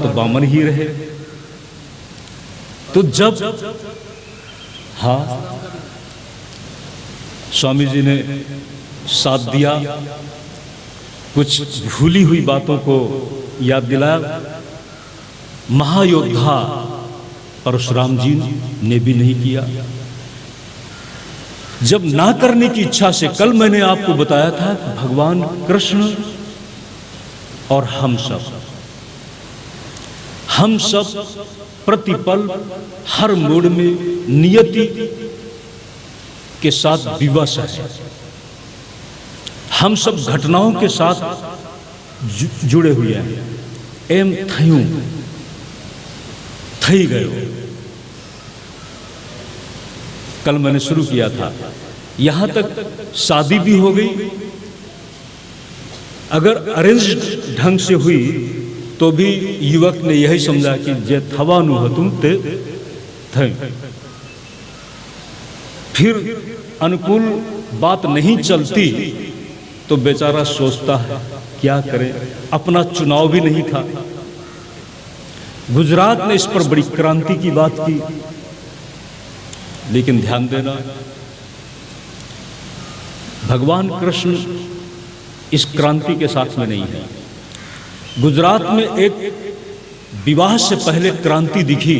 तो बामन ही रहे। तो जब स्वामी जी ने साथ दिया, कुछ भूली हुई बातों को याद दिलाया। महायोद्धा परशुराम जी ने भी नहीं किया। जब ना करने की इच्छा से, कल मैंने आपको बताया था, भगवान कृष्ण और हम सब प्रतिपल हर मोड़ में नियति के साथ विवश है। हम सब घटनाओं के साथ जुड़े हुए हैं। एम थयूं थई गए। कल मैंने शुरू किया था, यहां तक शादी भी हो गई। अगर अरेंज ढंग से हुई तो भी युवक ने यही समझा कि जे थवानु हतुम ते थे। फिर अनुकूल बात नहीं चलती तो बेचारा सोचता है क्या करे, अपना चुनाव भी नहीं था। गुजरात ने इस पर बड़ी क्रांति की बात की, लेकिन ध्यान देना, भगवान कृष्ण इस क्रांति के साथ में नहीं है। गुजरात में एक विवाह से पहले क्रांति दिखी,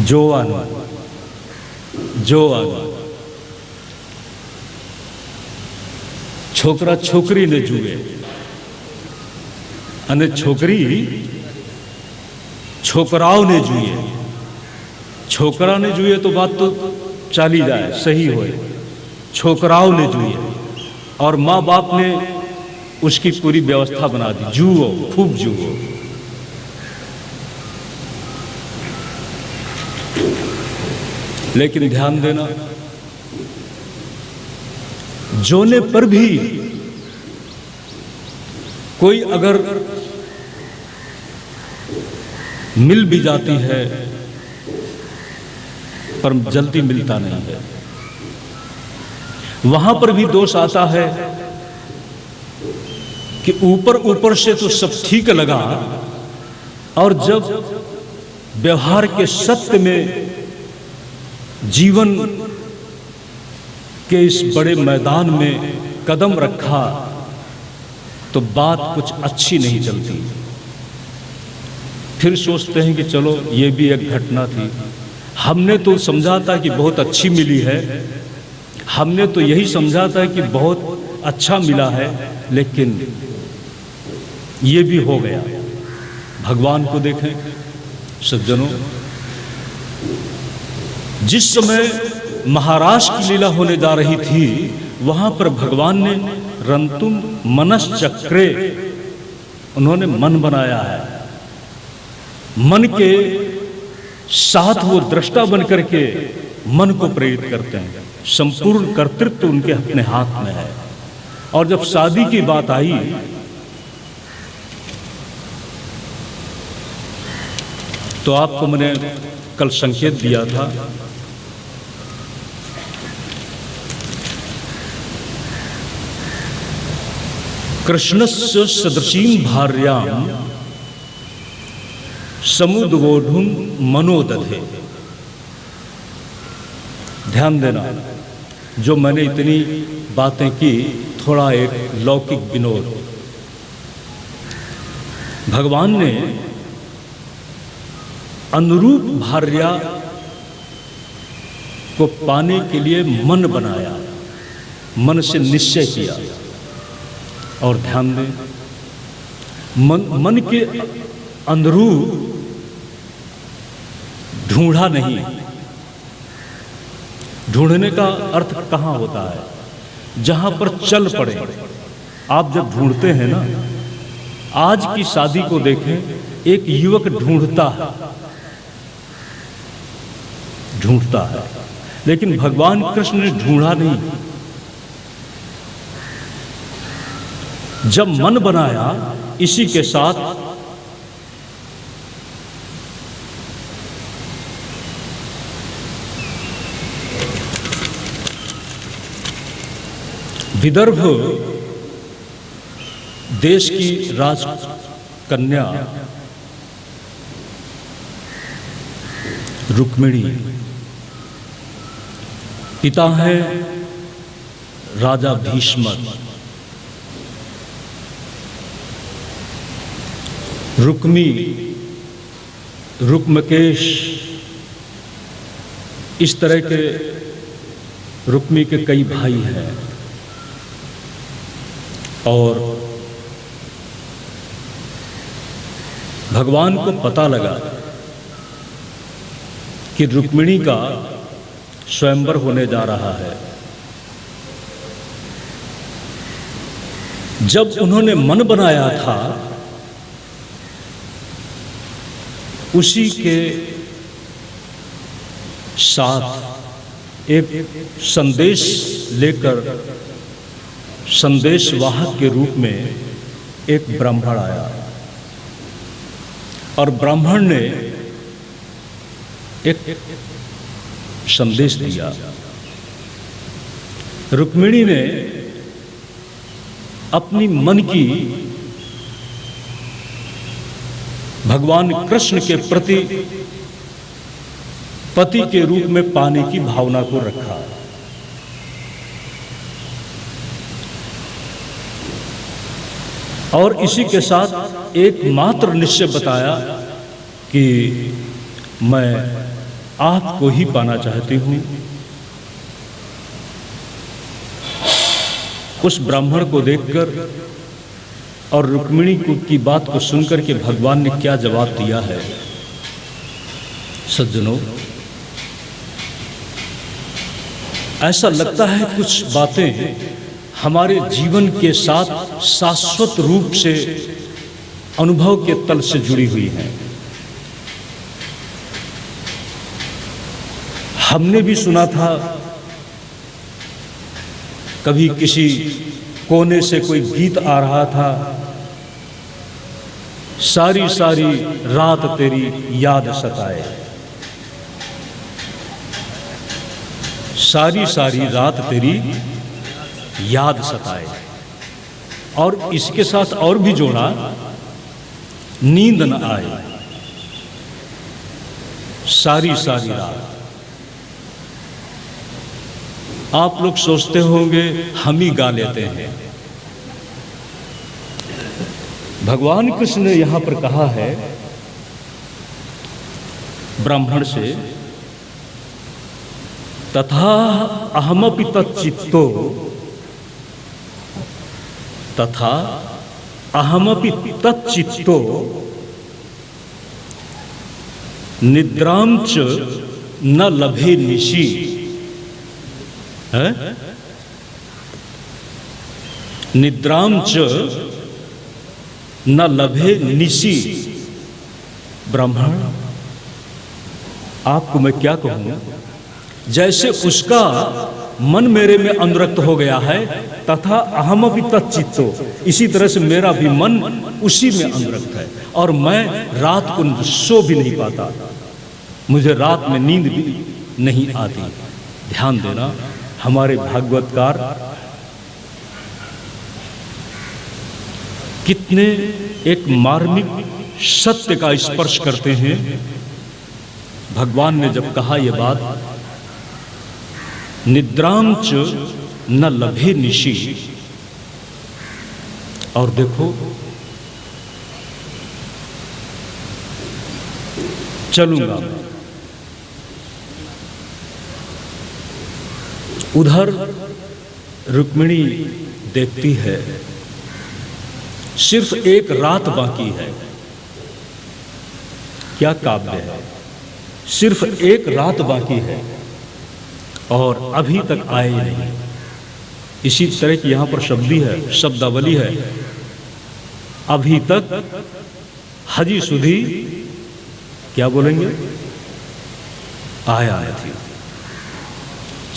जोवान छोकरा छोकरी ने जुए अने छोकरी छोकराओं ने जुए। छोकरा ने जुए तो बात तो चाली जाए, सही होए। छोकराओं ने जुए और माँ बाप ने उसकी पूरी व्यवस्था बना दी, जुओ, खूब जुओ। लेकिन ध्यान देना, जोने पर भी कोई अगर मिल भी जाती है पर जल्दी मिलता नहीं है। वहां पर भी दोष आता है कि ऊपर ऊपर से तो सब ठीक लगा, और जब व्यवहार के सत्य में जीवन के इस बड़े मैदान में कदम रखा तो बात कुछ अच्छी नहीं चलती। फिर सोचते हैं कि चलो ये भी एक घटना थी, हमने तो समझा था कि बहुत अच्छी मिली है, हमने तो यही समझा था कि बहुत अच्छा मिला है, लेकिन ये भी हो गया। भगवान को देखें सज्जनों, जिस समय महाराष्ट्र की लीला होने जा रही थी, वहां पर भगवान ने रंतुम मनश्चक्रे, उन्होंने मन बनाया है। मन के साथ वो दृष्टा बन करके मन को प्रेरित करते हैं। संपूर्ण कर्तृत्व उनके अपने हाथ में है। और जब शादी की बात आई तो आपको मैंने कल संकेत दिया था, कृष्णस्य सदृशीं भार्यां समुद्वोढुं मनोदधे। ध्यान देना, जो मैंने इतनी बातें की, थोड़ा एक लौकिक विनोद। भगवान ने अनुरूप भार्या को पाने के लिए मन बनाया, मन से निश्चय किया। और ध्यान दें, मन के अनुरूप ढूंढा नहीं। ढूंढने का अर्थ कहाँ होता है? जहां पर चल पड़े। आप जब ढूंढते हैं ना, आज की शादी को देखें, एक युवक ढूंढता है, लेकिन भगवान कृष्ण ने ढूंढा नहीं। जब मन बनाया, इसी के साथ विदर्भ देश की राजकन्या रुक्मिणी, पिता है राजा भीष्म। रुक्मी, रुक्मकेश, इस तरह के रुक्मी के कई भाई हैं। और भगवान को पता लगा कि रुक्मिणी का स्वयंवर होने जा रहा है। जब उन्होंने मन बनाया था, उसी के साथ एक संदेश लेकर संदेशवाहक के रूप में एक ब्राह्मण आया, और ब्राह्मण ने एक संदेश दिया। रुक्मिणी ने अपनी मन की भगवान कृष्ण के प्रति पति के रूप में पाने की भावना को रखा। और इसी के साथ एकमात्र निश्चय बताया कि मैं आपको ही पाना चाहती हूं। उस ब्राह्मण को देखकर और रुक्मिणी की बात को सुनकर के भगवान ने क्या जवाब दिया है। सज्जनों, ऐसा लगता है कुछ बातें हमारे जीवन के साथ शाश्वत रूप से अनुभव के तल से जुड़ी हुई हैं। हमने भी सुना था, कभी किसी कोने से कोई गीत आ रहा था, सारी सारी रात तेरी याद सताए, सारी सारी रात तेरी याद सताए। और इसके साथ और भी जोड़ा, नींद न आए सारी सारी रात। आप लोग सोचते होंगे हम ही गा लेते हैं। भगवान कृष्ण ने यहां पर कहा है ब्राह्मण से, तथा अहमपि तच्चित्तो, तथा अहमपि तच्चित्तो निद्रां च न लभे निशि। निद्रां च न लभे निशि। ब्राह्मण, आपको मैं क्या कहूं, जैसे उसका मन मेरे में अनुरक्त हो गया है, तथा अहमपि तच्चित्तो, इसी तरह से मेरा भी मन उसी में अनुरक्त है। और मैं रात को सो भी नहीं पाता, मुझे रात में नींद भी नहीं आती। ध्यान देना, हमारे भागवतकार कितने एक मार्मिक सत्य का स्पर्श करते हैं। भगवान ने जब कहा यह बात, निद्रां च न लभे निशि, और देखो चलूंगा उधर। रुक्मिणी देखती है सिर्फ एक रात बाकी है। क्या काव्य है, सिर्फ एक रात बाकी है और अभी तक आए नहीं। इसी तरह की यहां पर शब्दी है, शब्दावली है, अभी तक हजी सुधी, क्या बोलेंगे, आया थी,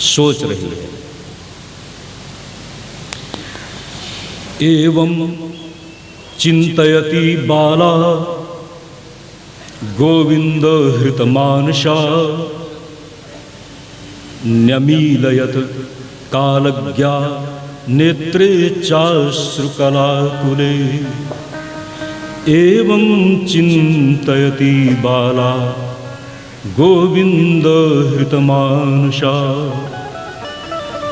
सोच रही है। एवं चिंतयति बाला गोविंद हृतमानसा, न्यमीलयत कालज्ञा नेत्रे चाश्रुकलाकुले एवं चिन्तयति बाला गोविंद हृतमानुषा।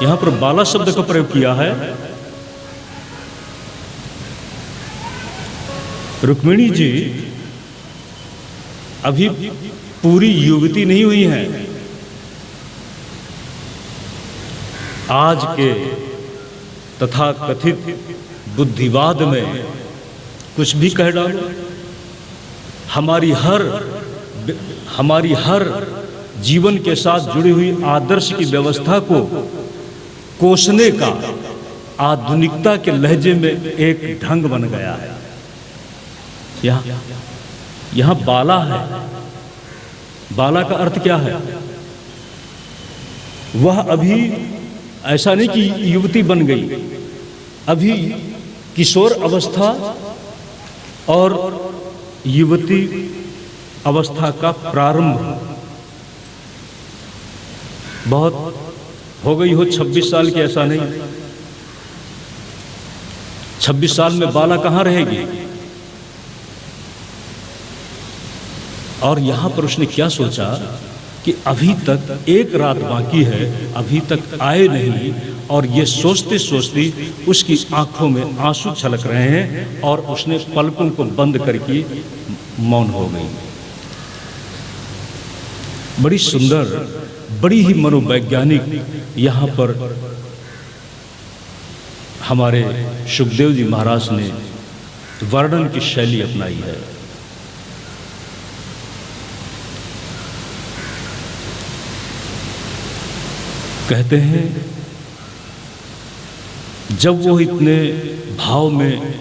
यहां पर बाला शब्द का प्रयोग किया है। रुक्मिणी जी अभी पूरी युवती नहीं हुई हैं। आज के तथा कथित बुद्धिवाद में कुछ भी कह डालो, हमारी हर जीवन के साथ जुड़ी हुई आदर्श की व्यवस्था को कोसने का आधुनिकता के लहजे में एक ढंग बन गया है। यहां बाला है। बाला का अर्थ क्या है? वह अभी ऐसा नहीं कि युवती बन गई, अभी किशोर अवस्था और युवती अवस्था का प्रारंभ बहुत हो गई हो 26 साल की, ऐसा नहीं। 26 साल में बाला कहां रहेगी? और यहां पर उसने क्या सोचा कि अभी तक एक रात बाकी है, अभी तक आए नहीं, और ये सोचते सोचते उसकी आंखों में आंसू छलक रहे हैं और उसने पलकों को बंद करके मौन हो गई। बड़ी सुंदर, बड़ी ही मनोवैज्ञानिक यहाँ पर हमारे सुखदेव जी महाराज ने वर्णन की शैली अपनाई है। कहते हैं जब वो इतने भाव में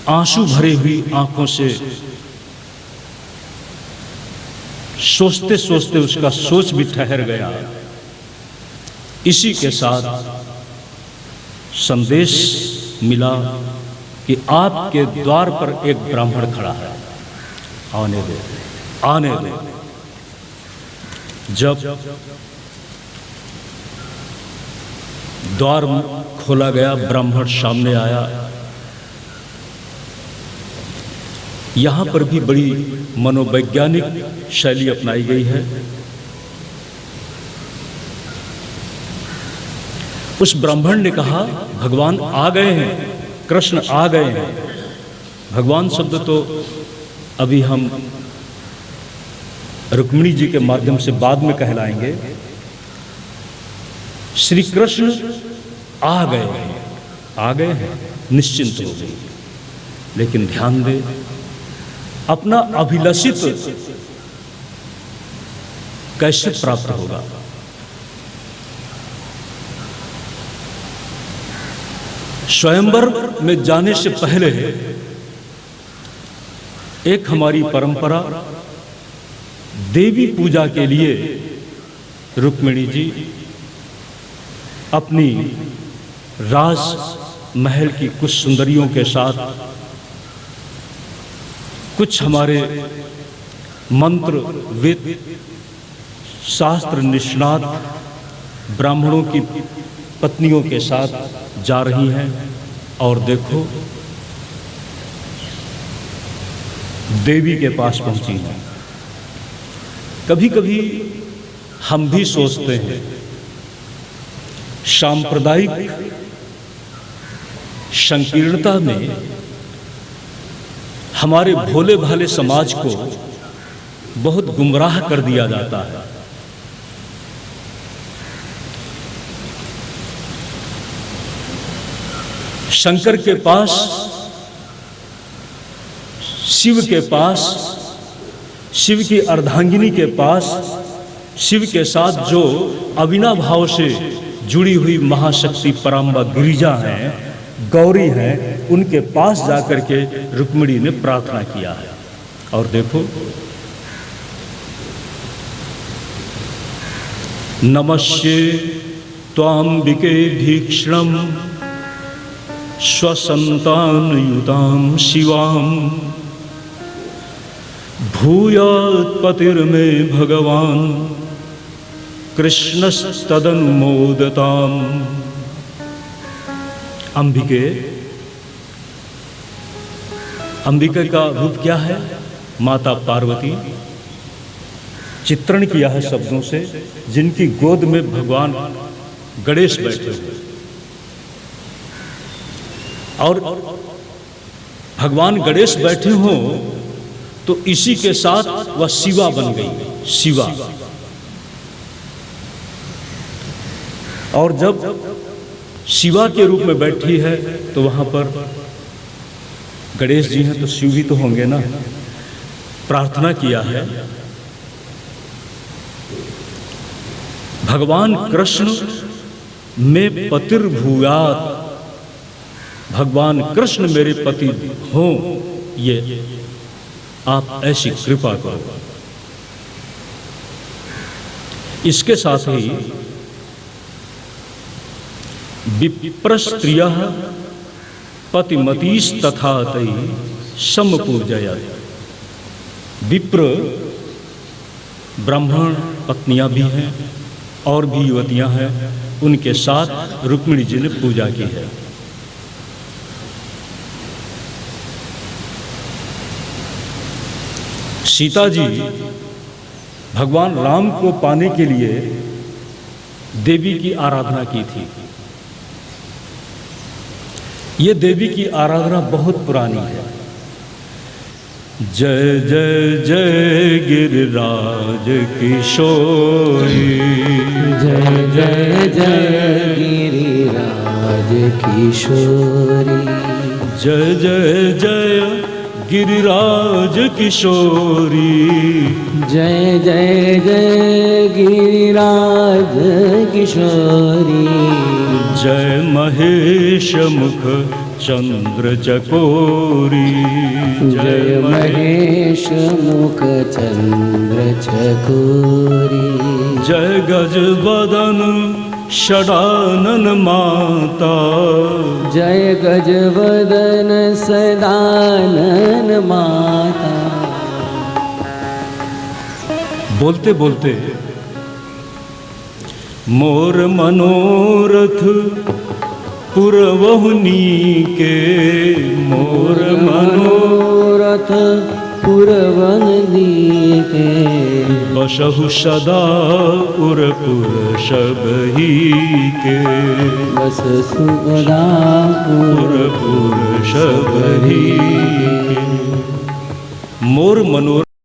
आंसू भरी हुई आंखों से सोचते सोचते उसका सोच भी ठहर गया, इसी के साथ संदेश मिला कि आपके द्वार पर एक ब्राह्मण खड़ा है, आने दो, आने दो। जब द्वार खोला गया, ब्राह्मण सामने आया। यहां पर भी बड़ी मनोवैज्ञानिक शैली अपनाई गई है। उस ब्राह्मण ने कहा, भगवान आ गए हैं, कृष्ण आ गए हैं। भगवान शब्द तो अभी हम रुक्मिणी जी के माध्यम से बाद में कहलाएंगे। श्री कृष्ण आ गए हैं, निश्चिंत हो गई। लेकिन ध्यान दे, अपना अभिलषित कैसे प्राप्त होगा? स्वयंवर में जाने से पहले एक हमारी परंपरा देवी पूजा के लिए रुक्मिणी जी अपनी राज महल की कुछ सुंदरियों के साथ, कुछ हमारे मंत्र वेद शास्त्र निष्णात ब्राह्मणों की पत्नियों के साथ जा रही हैं। और देखो देवी के पास पहुंची हैं। कभी कभी हम भी सोचते हैं सांप्रदायिक संकीर्णता में हमारे भोले भाले समाज को बहुत गुमराह कर दिया जाता है। शंकर के पास, शिव के पास, शिव की अर्धांगिनी के पास, शिव के साथ जो अविनाभाव से जुड़ी हुई महाशक्ति पराम्बा गिरिजा हैं, गौरी हैं, उनके पास जाकर के रुक्मिणी ने प्रार्थना किया है। और देखो, नमस्ये त्वाम्बिके भीक्ष्णं स्वसंतानयुतां शिवां भूयात्पतिर्मे भगवान् कृष्णस्तदनुमोदताम्। अंबिके, अंबिका का रूप क्या है? माता पार्वती। चित्रण किया है शब्दों से, जिनकी गोद में भगवान गणेश बैठे हुए, और भगवान गणेश बैठे हों तो इसी के साथ वह शिवा बन गई, शिवा। और जब शिवा के रूप में बैठी है तो वहां पर गणेश जी हैं तो शिव भी तो होंगे ना। प्रार्थना किया है, भगवान कृष्ण में पतिर्भूयात्, भगवान कृष्ण मेरे पति हों, ये आप ऐसी कृपा करो। इसके साथ ही विप्रस्त्रियः पतिमतीस्तथा तै समपूजया। विप्र ब्राह्मण पत्नियां भी हैं और भी युवतियां हैं, उनके साथ रुक्मिणी जी ने पूजा की है। सीता जी भगवान राम को पाने के लिए देवी की आराधना की थी। ये देवी की आराधना बहुत पुरानी है। जय जय जय गिरिराज किशोरी, जय जय जय गिरिराज किशोरी, जय जय जय गिरिराज किशोरी, जय जय जय गिरिराज किशोरी, जय महेश मुख चंद्र चकोरी, जय महेश मुख चंद्र चकोरी, जय गज बदन षडानन माता, जय गजवदन सदानन माता। बोलते बोलते मोर मनोरथ पुरवहुनी के, मोर मनोरथ पुरवनी के, बसहु सदा उरपुर सबही के, बस सुदा उरपुर सबही के। मोर मनोरथ